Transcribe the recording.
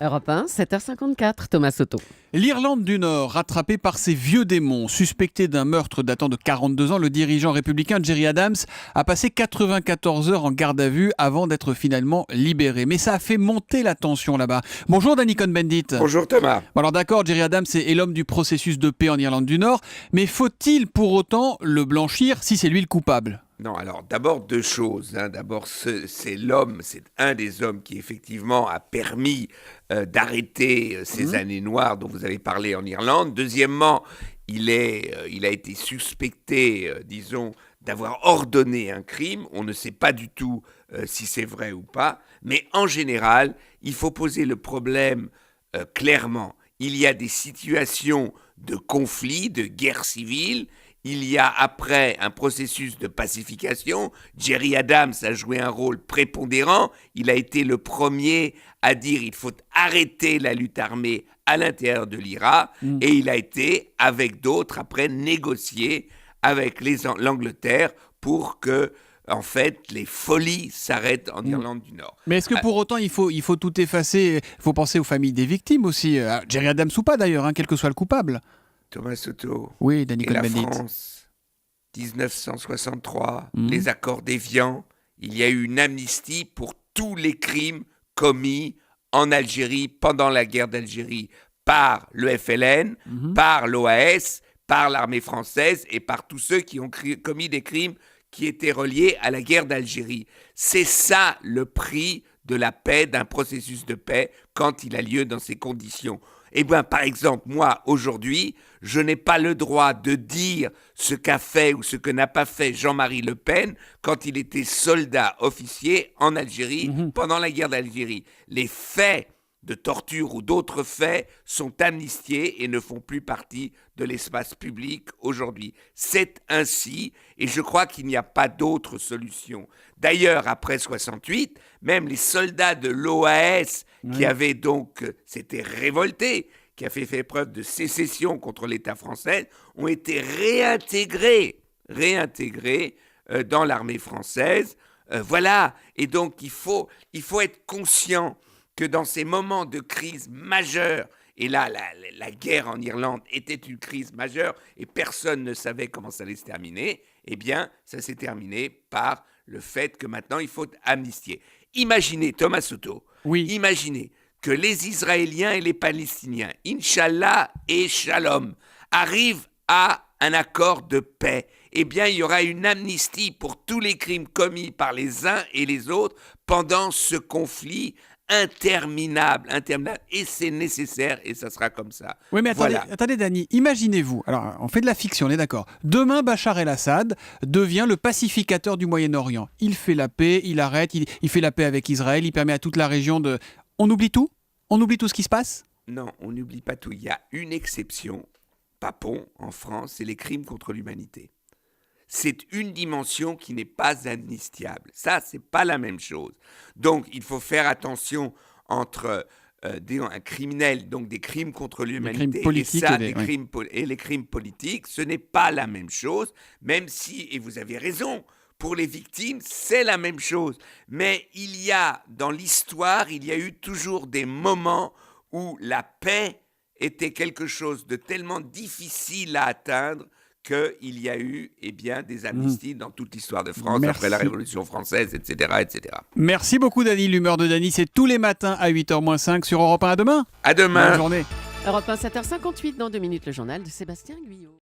Europe 1, 7h54, Thomas Soto. L'Irlande du Nord, rattrapée par ses vieux démons, suspecté d'un meurtre datant de 42 ans, le dirigeant républicain Gerry Adams a passé 94 heures en garde à vue avant d'être finalement libéré. Mais ça a fait monter la tension là-bas. Bonjour Danny Cohn-Bendit. Bonjour Thomas. Bon alors d'accord, Gerry Adams est l'homme du processus de paix en Irlande du Nord, mais faut-il pour autant le blanchir si c'est lui le coupable ? Non, alors d'abord deux choses. D'abord, c'est un des hommes qui effectivement a permis d'arrêter ces années noires dont vous avez parlé en Irlande. Deuxièmement, il a été suspecté, disons, d'avoir ordonné un crime. On ne sait pas du tout si c'est vrai ou pas. Mais en général, il faut poser le problème clairement. Il y a des situations de conflit, de guerre civile. Il y a après un processus de pacification. Gerry Adams a joué un rôle prépondérant. Il a été le premier à dire qu'il faut arrêter la lutte armée à l'intérieur de l'IRA. Et il a été, avec d'autres, après négocier avec l'Angleterre pour que, en fait, les folies s'arrêtent en Irlande du Nord. Mais est-ce que pour autant il faut tout effacer ? Il faut penser aux familles des victimes aussi. Gerry Adams ou pas d'ailleurs, quel que soit le coupable. Thomas Soto, oui, Danny et la Cohn-Bendit. France, 1963, les accords d'Évian, il y a eu une amnistie pour tous les crimes commis en Algérie pendant la guerre d'Algérie par le FLN, par l'OAS, par l'armée française et par tous ceux qui ont commis des crimes qui étaient reliés à la guerre d'Algérie. C'est ça le prix de la paix, d'un processus de paix, quand il a lieu dans ces conditions. Eh bien, par exemple, moi, aujourd'hui, je n'ai pas le droit de dire ce qu'a fait ou ce que n'a pas fait Jean-Marie Le Pen quand il était soldat officier en Algérie pendant la guerre d'Algérie. Les faits de torture ou d'autres faits sont amnistiés et ne font plus partie de l'espace public aujourd'hui. C'est ainsi, et je crois qu'il n'y a pas d'autre solution. D'ailleurs, après 68, même les soldats de l'OAS qui avaient donc s'étaient révoltés, qui avaient fait preuve de sécession contre l'État français, ont été réintégrés dans l'armée française. Voilà, et donc il faut être conscient que dans ces moments de crise majeure, et là, la guerre en Irlande était une crise majeure et personne ne savait comment ça allait se terminer, eh bien, ça s'est terminé par le fait que maintenant, il faut amnistier. Imaginez, Thomas Soto, imaginez que les Israéliens et les Palestiniens, Inch'Allah et Shalom, arrivent à un accord de paix. Eh bien, il y aura une amnistie pour tous les crimes commis par les uns et les autres pendant ce conflit interminable, et c'est nécessaire, et ça sera comme ça. Oui, mais attendez, Danny, imaginez-vous, alors on fait de la fiction, on est d'accord. Demain, Bachar el-Assad devient le pacificateur du Moyen-Orient. Il fait la paix, il arrête, il fait la paix avec Israël, il permet à toute la région de... On oublie tout ? On oublie tout ce qui se passe ? Non, on n'oublie pas tout. Il y a une exception, Papon, en France, c'est les crimes contre l'humanité. C'est une dimension qui n'est pas amnistiable. Ça, c'est pas la même chose. Donc, il faut faire attention entre un criminel, donc des crimes contre l'humanité, et les crimes politiques. Ce n'est pas la même chose, même si, et vous avez raison, pour les victimes, c'est la même chose. Mais il y a, dans l'histoire, il y a eu toujours des moments où la paix était quelque chose de tellement difficile à atteindre qu'il y a eu des amnisties dans toute l'histoire de France, après la Révolution française, etc., etc. Merci beaucoup, Danny. L'humeur de Danny, c'est tous les matins à 8h-5 sur Europe 1. À demain. À demain. Bonne journée. Europe 1, 7h58, dans 2 minutes, le journal de Sébastien Guyot.